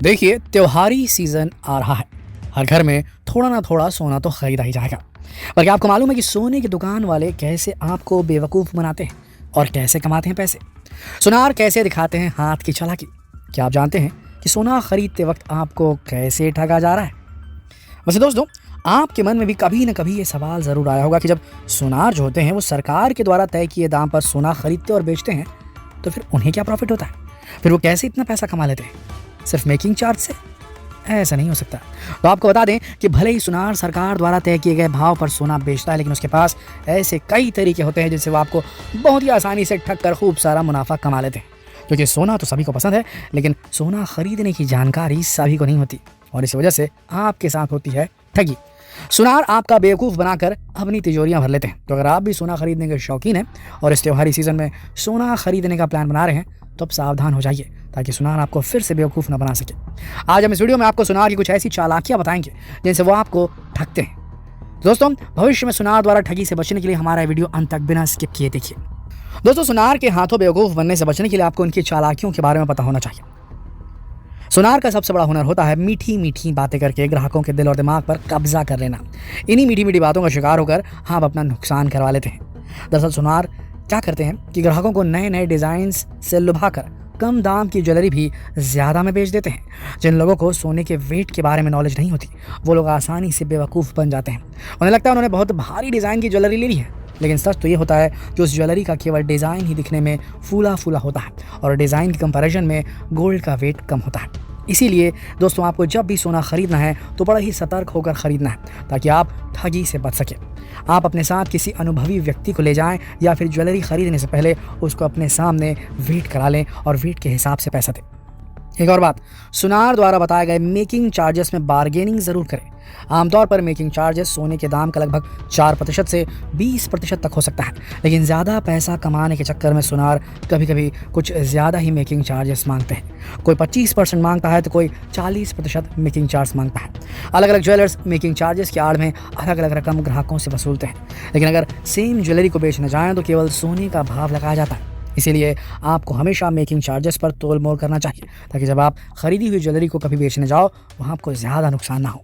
देखिए, त्योहारी सीजन आ रहा है। हर घर में थोड़ा ना थोड़ा सोना तो खरीदा ही जाएगा। पर क्या आपको मालूम है कि सोने की दुकान वाले कैसे आपको बेवकूफ़ बनाते हैं और कैसे कमाते हैं पैसे? सुनार कैसे दिखाते हैं हाथ की चालाकी? क्या आप जानते हैं कि सोना खरीदते वक्त आपको कैसे ठगा जा रहा है? वैसे दोस्तों, आपके मन में भी कभी न कभी ये सवाल ज़रूर आया होगा कि जब सुनार जो होते हैं वो सरकार के द्वारा तय किए दाम पर सोना खरीदते और बेचते हैं, तो फिर उन्हें क्या प्रॉफिट होता है? फिर वो कैसे इतना पैसा कमा लेते हैं? सिर्फ मेकिंग चार्ज से? ऐसा नहीं हो सकता। तो आपको बता दें कि भले ही सुनार सरकार द्वारा तय किए गए भाव पर सोना बेचता है, लेकिन उसके पास ऐसे कई तरीके होते हैं जिनसे वो आपको बहुत ही आसानी से ठग कर खूब सारा मुनाफा कमा लेते हैं। क्योंकि सोना तो सभी को पसंद है, लेकिन सोना खरीदने की जानकारी सभी को नहीं होती और इस वजह से आपके साथ होती है ठगी। सुनार आपका बेवकूफ़ बनाकर अपनी तिजोरियां भर लेते हैं। तो अगर आप भी सोना खरीदने के शौकीन हैं और इस त्योहारी सीजन में सोना खरीदने का प्लान बना रहे हैं, तो अब सावधान हो जाइए ताकि सुनार आपको फिर से बेवकूफ़ न बना सके। आज हम इस वीडियो में आपको सुनार की कुछ ऐसी चालाकियां बताएंगे जिनसे वो आपको ठगते हैं। दोस्तों, भविष्य में सुनार द्वारा ठगी से बचने के लिए हमारा वीडियो अंत तक बिना स्किप किए देखिए। दोस्तों, सुनार के हाथों बेवकूफ़ बनने से बचने के लिए आपको उनकी चालाकियों के बारे में पता होना चाहिए। सुनार का सबसे बड़ा हुनर होता है मीठी मीठी बातें करके ग्राहकों के दिल और दिमाग पर कब्जा कर लेना। इन्हीं मीठी मीठी बातों का शिकार होकर आप अपना नुकसान करवा लेते हैं। दरअसल सुनार क्या करते हैं कि ग्राहकों को नए नए डिजाइन से लुभाकर कम दाम की ज्वेलरी भी ज़्यादा में बेच देते हैं। जिन लोगों को सोने के वेट के बारे में नॉलेज नहीं होती, वो लोग आसानी से बेवकूफ़ बन जाते हैं। उन्हें लगता है उन्होंने बहुत भारी डिज़ाइन की ज्वेलरी ले ली है, लेकिन सच तो ये होता है कि उस ज्वेलरी का केवल डिज़ाइन ही दिखने में फूला फूला होता है और डिज़ाइन के कंपैरिजन में गोल्ड का वेट कम होता है। इसीलिए दोस्तों, आपको जब भी सोना खरीदना है तो बड़ा ही सतर्क होकर खरीदना है ताकि आप ठगी से बच सकें। आप अपने साथ किसी अनुभवी व्यक्ति को ले जाएं या फिर ज्वेलरी खरीदने से पहले उसको अपने सामने वेट करा लें और वेट के हिसाब से पैसा दें। एक और बात, सुनार द्वारा बताए गए मेकिंग चार्जेस में बार्गेनिंग ज़रूर करें। आमतौर पर मेकिंग चार्जेस सोने के दाम का लगभग 4% से 20% तक हो सकता है, लेकिन ज़्यादा पैसा कमाने के चक्कर में सुनार कभी कभी कुछ ज़्यादा ही मेकिंग चार्जेस मांगते हैं। कोई 25% मांगता है तो कोई 40% मेकिंग चार्ज मांगता है। अलग अलग ज्वेलर्स मेकिंग चार्जेस की आड़ में अलग अलग रकम ग्राहकों से वसूलते हैं, लेकिन अगर सेम ज्वेलरी को बेचने जाएँ तो केवल सोने का भाव लगाया जाता है। इसीलिए आपको हमेशा मेकिंग चार्जेस पर तोल मोल करना चाहिए ताकि जब आप खरीदी हुई ज्वेलरी को कभी बेचने जाओ वहाँ आपको ज़्यादा नुकसान ना हो।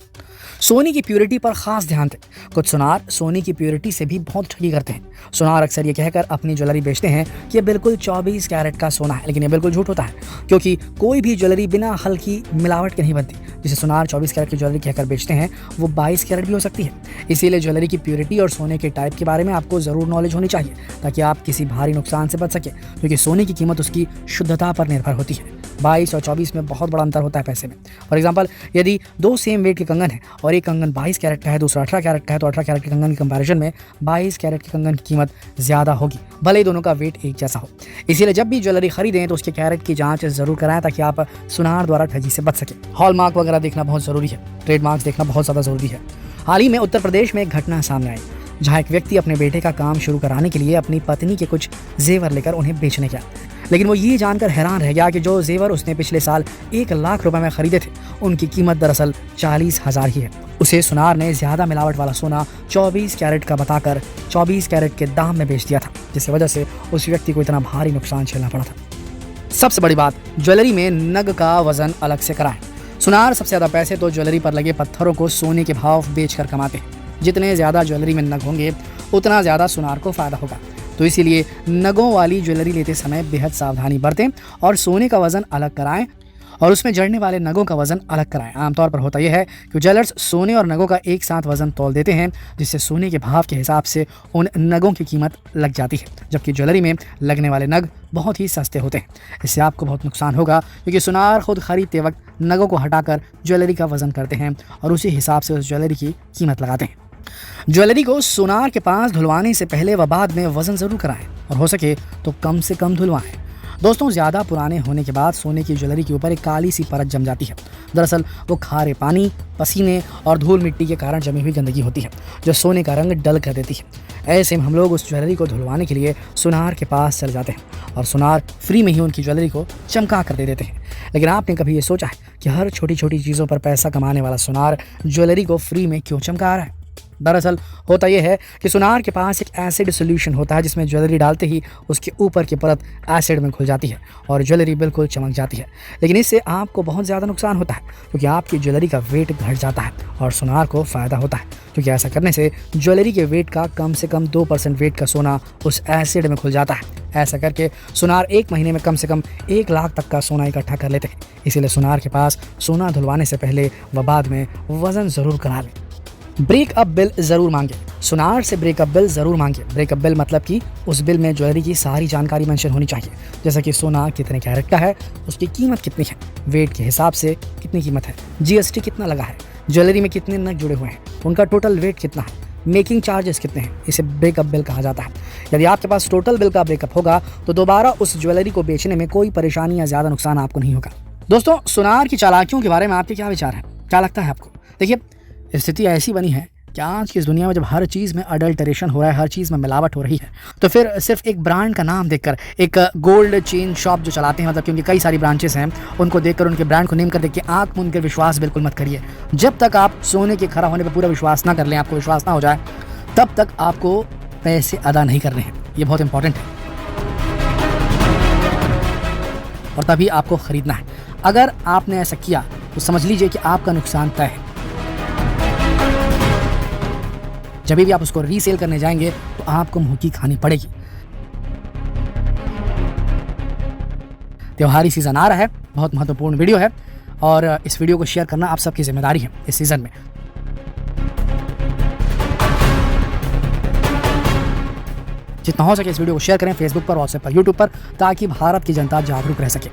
सोने की प्योरिटी पर खास ध्यान दें। कुछ सुनार सोने की प्योरिटी से भी बहुत ठगी करते हैं। सुनार अक्सर ये कहकर अपनी ज्वेलरी बेचते हैं कि ये बिल्कुल 24 कैरेट का सोना है, लेकिन ये बिल्कुल झूठ होता है, क्योंकि कोई भी ज्वेलरी बिना हल्की मिलावट के नहीं बनती। जिसे सुनार 24 कैरेट की ज्वेलरी कहकर बेचते हैं वो 22 कैरेट भी हो सकती है। इसीलिए ज्वेलरी की प्योरिटी और सोने के टाइप के बारे में आपको ज़रूर नॉलेज होनी चाहिए ताकि आप किसी भारी नुकसान से बच सके, क्योंकि सोने की कीमत उसकी शुद्धता पर निर्भर होती है। 22 और 24 में बहुत बड़ा अंतर होता है पैसे में। फॉर एग्जांपल, यदि दो सेम वेट के कंगन हैं और एक कंगन 22 कैरेट का है, दूसरा 18 कैरेट का है, तो 18 कैरेट के कंगन की कंपैरिजन में 22 कैरेट के कंगन की कीमत ज़्यादा होगी, भले ही दोनों का वेट एक जैसा हो। इसीलिए जब भी ज्वेलरी खरीदें तो उसके कैरेट की जांच ज़रूर कराएं ताकि आप सुनार द्वारा ठगी से बच सकें। हॉलमार्क वगैरह देखना बहुत ज़रूरी है, ट्रेडमार्क्स देखना बहुत ज़्यादा ज़रूरी है। हाल ही में उत्तर प्रदेश में एक घटना सामने आई जहाँ एक व्यक्ति अपने बेटे का काम शुरू कराने के लिए अपनी पत्नी के कुछ जेवर लेकर उन्हें बेचने गया, लेकिन वो ये जानकर हैरान रह गया कि जो जेवर उसने पिछले साल 1 लाख रुपए में खरीदे थे उनकी कीमत दरअसल 40,000 ही है। उसे सुनार ने ज़्यादा मिलावट वाला सोना 24 कैरेट का बताकर 24 कैरेट के दाम में बेच दिया था, जिसकी वजह से उस व्यक्ति को इतना भारी नुकसान झेलना पड़ा था। सबसे बड़ी बात, ज्वेलरी में नग का वजन अलग से कराएं। सुनार सबसे ज़्यादा पैसे तो ज्वेलरी पर लगे पत्थरों को सोने के भाव बेचकर कमाते हैं। जितने ज़्यादा ज्वेलरी में नग होंगे उतना ज़्यादा सुनार को फ़ायदा होगा। तो इसीलिए नगों वाली ज्वेलरी लेते समय बेहद सावधानी बरतें और सोने का वज़न अलग कराएं और उसमें जड़ने वाले नगों का वज़न अलग कराएं। आमतौर पर होता यह है कि ज्वेलर्स सोने और नगों का एक साथ वज़न तौल देते हैं, जिससे सोने के भाव के हिसाब से उन नगों की कीमत लग जाती है, जबकि ज्वेलरी में लगने वाले नग बहुत ही सस्ते होते हैं। इससे आपको बहुत नुकसान होगा, क्योंकि सुनार खुद खरीदते वक्त नगों को हटाकर ज्वेलरी का वज़न करते हैं और उसी हिसाब से उस ज्वेलरी की कीमत लगाते हैं। ज्वेलरी को सुनार के पास धुलवाने से पहले व बाद में वज़न ज़रूर कराएं और हो सके तो कम से कम धुलवाएं। दोस्तों, ज़्यादा पुराने होने के बाद सोने की ज्वेलरी के ऊपर एक काली सी परत जम जाती है। दरअसल वो खारे पानी, पसीने और धूल मिट्टी के कारण जमी हुई गंदगी होती है, जो सोने का रंग डल कर देती है। ऐसे में हम लोग उस ज्वेलरी को धुलवाने के लिए सुनार के पास चले जाते हैं और सुनार फ्री में ही उनकी ज्वेलरी को चमका कर दे देते हैं। लेकिन आपने कभी ये सोचा है कि हर छोटी छोटी चीज़ों पर पैसा कमाने वाला सुनार ज्वेलरी को फ्री में क्यों चमका रहा है? दरअसल होता यह है कि सोनार के पास एक एसिड सोल्यूशन होता है जिसमें ज्वेलरी डालते ही उसके ऊपर की परत एसिड में घुल जाती है और ज्वेलरी बिल्कुल चमक जाती है। लेकिन इससे आपको बहुत ज़्यादा नुकसान होता है क्योंकि आपकी ज्वेलरी का वेट घट जाता है और सोनार को फ़ायदा होता है क्योंकि ऐसा करने से ज्वेलरी के वेट का कम से कम 2% वेट का सोना उस एसिड में घुल जाता है। ऐसा करके सोनार 1 महीने में कम से कम 1 लाख तक का सोना इकट्ठा कर लेते हैं। इसीलिए सोनार के पास सोना धुलवाने से पहले व बाद में वज़न ज़रूर करा लें। ब्रेकअप बिल ज़रूर मांगे। सोनार से ब्रेकअप बिल ज़रूर मांगे। ब्रेकअप बिल मतलब कि उस बिल में ज्वेलरी की सारी जानकारी मेंशन होनी चाहिए, जैसा कि सोना कितने कैरेट का है, उसकी कीमत कितनी है, वेट के हिसाब से कितनी कीमत है, जीएसटी कितना लगा है, ज्वेलरी में कितने नग जुड़े हुए हैं, उनका टोटल वेट कितना है, मेकिंग चार्जेस कितने हैं। इसे ब्रेकअप बिल कहा जाता है। यदि आपके पास टोटल बिल का ब्रेकअप होगा तो दोबारा उस ज्वेलरी को बेचने में कोई परेशानी या ज़्यादा नुकसान आपको नहीं होगा। दोस्तों, सोनार की चालाकियों के बारे में आपके क्या विचार हैं? क्या लगता है आपको? देखिए, स्थिति ऐसी बनी है कि आज की इस दुनिया में जब हर चीज़ में अडल्टरेशन हो रहा है, हर चीज़ में मिलावट हो रही है, तो फिर सिर्फ एक ब्रांड का नाम देखकर, एक गोल्ड चेन शॉप जो चलाते हैं, मतलब कि उनकी कई सारी ब्रांचेस हैं, उनको देखकर, उनके ब्रांड को नेम कर देख के आँख मूंद कर विश्वास बिल्कुल मत करिए। जब तक आप सोने के खरा होने पर पूरा विश्वास ना कर लें, आपको विश्वास ना हो जाए, तब तक आपको पैसे अदा नहीं करने हैं। ये बहुत इंपॉर्टेंट है और तभी आपको खरीदना है। अगर आपने ऐसा किया तो समझ लीजिए कि आपका नुकसान तय है। जब भी आप उसको रीसेल करने जाएंगे तो आपको मुंह की खानी पड़ेगी। त्योहारी सीजन आ रहा है, बहुत महत्वपूर्ण वीडियो है और इस वीडियो को शेयर करना आप सबकी जिम्मेदारी है इस सीजन में। जितना हो सके इस वीडियो को शेयर करें फेसबुक पर, व्हाट्सएप पर, यूट्यूब पर, ताकि भारत की जनता जागरूक रह सके।